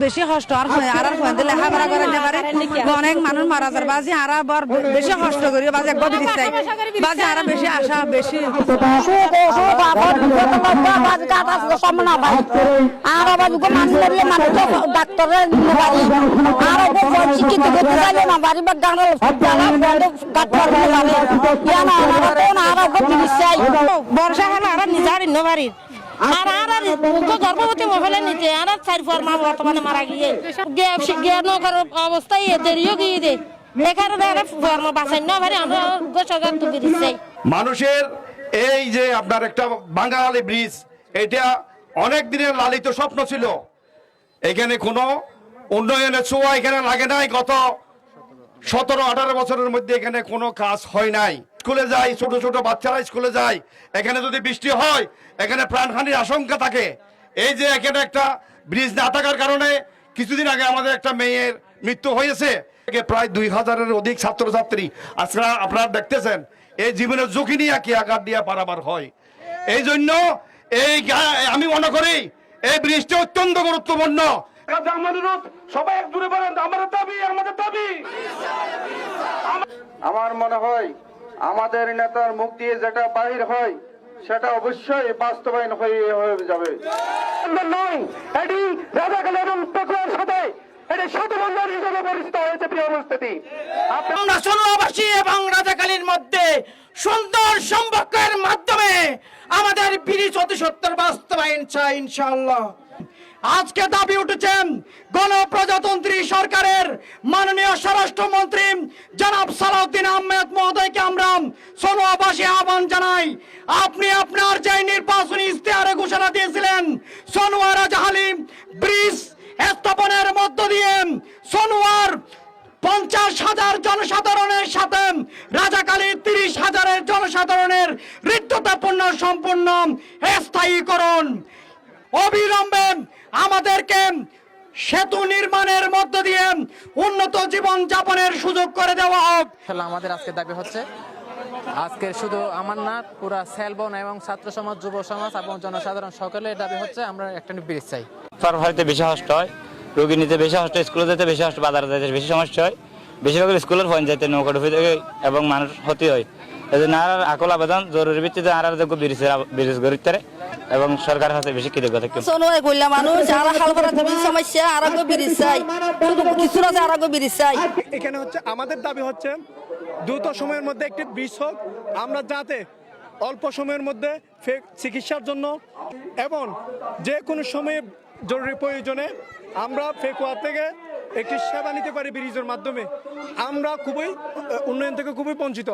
বেশি কষ্ট আর লেখাপড়া করে অনেক মানুষ মারা যায় বাজি আর বেশি কষ্ট করি বাজি একবার দিচ্ছাই বাজি আর বেশি আশা বেশি ডাক্তারের শিক্ষিত করতে চাইলে না বাড়ি বা বর্ষা হলো আর নিজার বাড়ির গর্ভবতী মহিলা নিচে আর 4 মা বর্তমানে মারা গিয়ে নৌকার অবস্থায় দেরিও গিয়ে দে এখানে বাঁচাই না ভাই আমরা সরকার তুলে দিচ্ছি মানুষের এই যে আপনার একটা বাঙালি ব্রিজ এটা অনেক দিনের লালিত স্বপ্ন ছিল। এখানে কোনো উন্নয়নের ছোঁয়া এখানে লাগে নাই। গত 17-18 বছরের মধ্যে এখানে কোনো কাজ হয় নাই। স্কুলে যায় ছোট ছোট বাচ্চারা স্কুলে যায়, এখানে যদি বৃষ্টি হয় এখানে প্রাণহানির আশঙ্কা থাকে। এই যে এখানে একটা ব্রিজ না থাকার কারণে কিছুদিন আগে আমাদের একটা মেয়ের মৃত্যু হয়েছে। প্রায় 2000-এর অধিক ছাত্রছাত্রী আজকে আপনারা দেখতেছেন এই জীবনের ঝুঁকি নিয়ে কি আঘাত দিয়ে পারাবার হয়। এই জন্য আমি মনে করি এই ব্রিজটা অত্যন্ত গুরুত্বপূর্ণ। সবাই এক দূরে বলেন আমাদের দাবি আমাদের দাবি। আমার মনে হয় আমাদের নেতার মুখ দিয়ে যেটা বাহির হয় সেটা অবশ্যই বাস্তবায়ন হয়ে যাবে। নয় এটি রাজাকাল এবং প্রক্রিয়ার সাথে এটি শতবন্ধন হিসেবে পরিচিত হয়েছে। প্রিয় উপস্থিতি, আমরা সোনাবাসী এবং রাজাকালীর মধ্যে সুন্দর সম্পর্কের মাধ্যমে আমাদের ব্রিজ অতি সত্তর বাস্তবায়ন চাই ইনশাআল্লাহ। আজকে দাবি উঠেছেন গণপ্রজাতন্ত্রী সরকারের মাননীয় স্বরাষ্ট্রমন্ত্রী জনাব সালাউদ্দিন আহমেদ মহোদয়কে আমরা সোনাবাসী আহ্বান জানাই, আপনি আপনার যে নির্বাচনী ইশতেহারে ঘোষণা দিয়েছিলেন সোনোয়া রাজাহালী ব্রিজ স্থাপনের মধ্য দিয়ে সোনোয়ার 50,000 জনসাধারণের সাথে রাজাকালী 30,000 জনসাধারণের হৃদ্যতাপূর্ণ সম্পূর্ণ স্থায়ীকরণ অবিলম্বে আমাদেরকে সেতু নির্মাণের মধ্য দিয়ে উন্নত জীবন যাপনের সুযোগ করে দেওয়া হোক। আমাদের আজকে দাবি হচ্ছে, আজকে শুধু আমার না পুরা সেলবন এবং ছাত্র সমাজ, যুব সমাজ এবং জনসাধারণ সকলের দাবি হচ্ছে আমরা একটা ব্রিজ চাই। সরকারিতে বেশি কষ্ট হয়, রোগী নিতে বেশি কষ্ট, স্কুলে যেতে বেশি কষ্ট, বাজারে যেতে বেশি সমস্যা হয়। বেশিরভাগ স্কুলের পয়েন্ট যাইতে নৌকা ডুবি থেকে এবং মানুষ ক্ষতি হয়। এই জন্য আর আকল আবেদন জরুরি ভিত্তিতে আর ব্রিজ গড়িতে এবং সরকারের কাছে বেশি কৃতজ্ঞতা। সোনোয় কইলা মানুষ আর হাল করা সমস্যা আর ব্রিজ চাই, শুধু কিছু না আর ব্রিজ চাই। এখানে হচ্ছে আমাদের দাবি হচ্ছে দ্রুত সময়ের মধ্যে একটি ব্রিজ হোক, আমরা যাতে অল্প সময়ের মধ্যে চিকিৎসার জন্য এবং যে কোনো সময়ে জরুরি প্রয়োজনে আমরা ফেকুয়া থেকে একটি সেবা নিতে পারি ব্রিজের মাধ্যমে। আমরা খুবই উন্নয়ন থেকে খুবই বঞ্চিত।